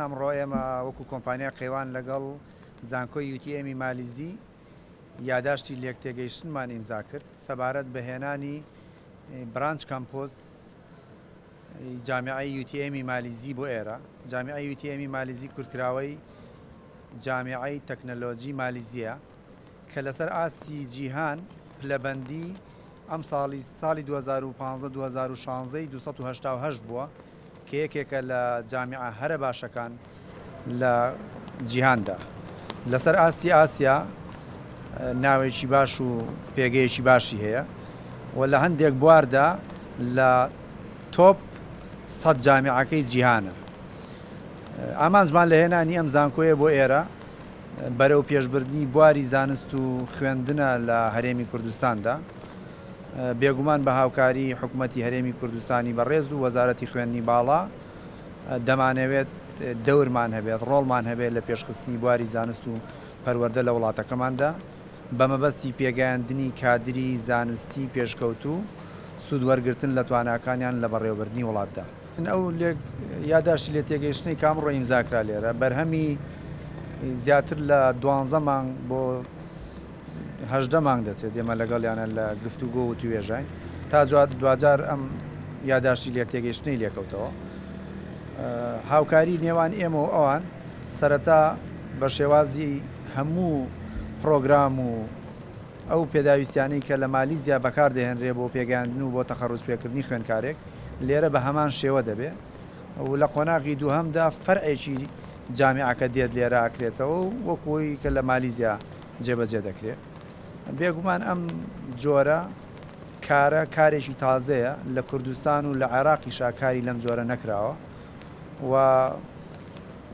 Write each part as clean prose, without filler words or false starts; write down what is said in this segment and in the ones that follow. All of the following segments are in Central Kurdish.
ئەمڕۆ ئێمە وەکو کۆمپانیا قەیوان لەگەڵ زانکۆی UTM مالیزی یاداشتی لێک تێگەیشتنمان ئیمزا کرد سەبارەت بەهێنانی برانچ کەمپۆز جامیعەی UTM مالیزی بۆ ئێرە. جامیعەی UTM مالیزی کورتکراوەی جامیعەی تەکنەلۆجی مالیزیە کە لەسەر ئاستی جیهان پلەبەندی ئەم ساڵی 2015-2016 288 بووە کە یەکێکە لە جامیعە هەرە باشەکان لە جیهاندا. لەسەر ئاستی ئاسیا ناوێکی باش و پێگەیەکی باشی هەیە و لە هەندێک بواردا لە تۆپ 100 جامیعەکەی جیهانە. ئامانجمان لە هێنانی ئەم زانکۆیە بۆ ئێرە بەرەو پێشبردنی بواری زانست و خوێندنە لە هەرێمی کوردستاندا بێگومان بە هاوکاری حکوومەتی هەرێمی کوردستانی بەڕێز و وەزارەتی خوێندنی باڵا دەمانەوێت دەورمان هەبێت ڕۆڵمان هەبێت لە پێشخستنی بواری زانست و پەروەردە لە وڵاتەکەماندا بە مەبەستی پێگەیاندنی کادری زانستی پێشکەوت و سوودوەرگرتن لە تواناکانیان لە بەڕێوەبردنی وڵاتدا. ئەو یاداشتی لێ تێگەیشتنی کامڕۆ ئیمزاکرا لێرە بەرهەمی زیاتر لە 12 مانگ بۆ 18 مانگ دەچێت ئێمە لەگەڵیانە لە گفتوگۆ و توێژین تا دوجار ئەم یاداشتی لێک تێگەیشتنی لێکەوتەوە. هاوکاری نێوان ئێمە و ئەوان سەرەتا بە شێوازی هەموو پرۆگرام و ئەو پێداویستیانەی کە لە مالیزیا بەکاردەهێنرێ بۆ پێگەاندن و بۆ تەخەڕوس پێکردنی خوێندکارێک لێرە بە هەمان شێوە دەبێت و لە قۆناغی دووهەمدا فەرعێکی جامیعەکە دێت لێرە ئاکرێتەوە و وەکوی کە لە مالیزیا جێبەجێ دەکرێت. بێگومان ئەم جۆرە کارێکی تازەیە لە کوردستان و لە عێراقی شاکاری لەم جۆرە نەکراوە و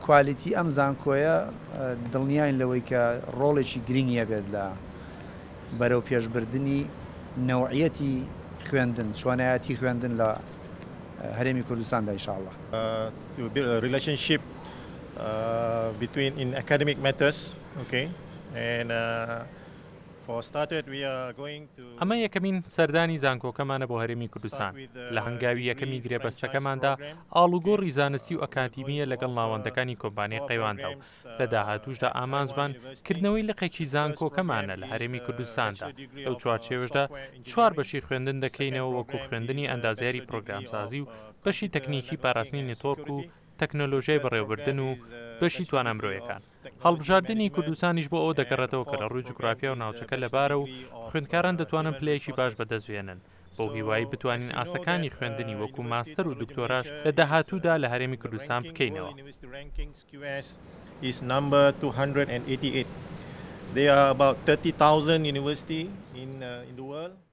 کوالیتی ئەم زانکۆیە دڵنیاین لەوەی کە ڕۆڵێکی گرنگیە بێت لە بەرەو پێشبردننی نەوعەتی خوێندن چۆنایەتی خوێندن لە هەرێمی کوردستاندا ئینشاءالله. To build a relationship between in academic matters, okay, and ئەمە یەکەمین سەردانی زانکۆکەمانە بۆ هەرێمی کوردستان. لە هەنگاوی یەکەمی گرێبەستەکەماندا ئاڵوگۆڕی زانستی و ئەکادیمیە لەگەڵ ناوەندەکانی کۆمپانیای قەیواندا و لە داهاتووشدا ئامانجمان کردنەوەی لقێکی زانکۆکەمانە لە هەرێمی کوردستاندا. لەو چوارچێوەشدا 4 بەشی خوێندن دەکەینەوە وەکو خوێندنی ئەندازیاری پرۆگرامسازی و بەشی تەکنیکی پاراستنی نێتۆرک و تەکنۆلۆژیای بەڕێوەبردن و بەشی توانەمرۆیەکان. هەڵبژاردننی کوردستانیش بۆ ئەو دەگەڕێتەوە کە لە ڕووی جوگرافیا و ناوچەکە لەبارە و خوێندکاران دەتوانن پلەیەکی باش بەدەستێنن بۆ هیوایی بتوانین ئاسەکانی خوێندنی وەکو ماستەر و دکتۆراش لە داهاتوودا لە هەرێمی کوردستان بکەینەوە. There are about 30,000 universities in the world.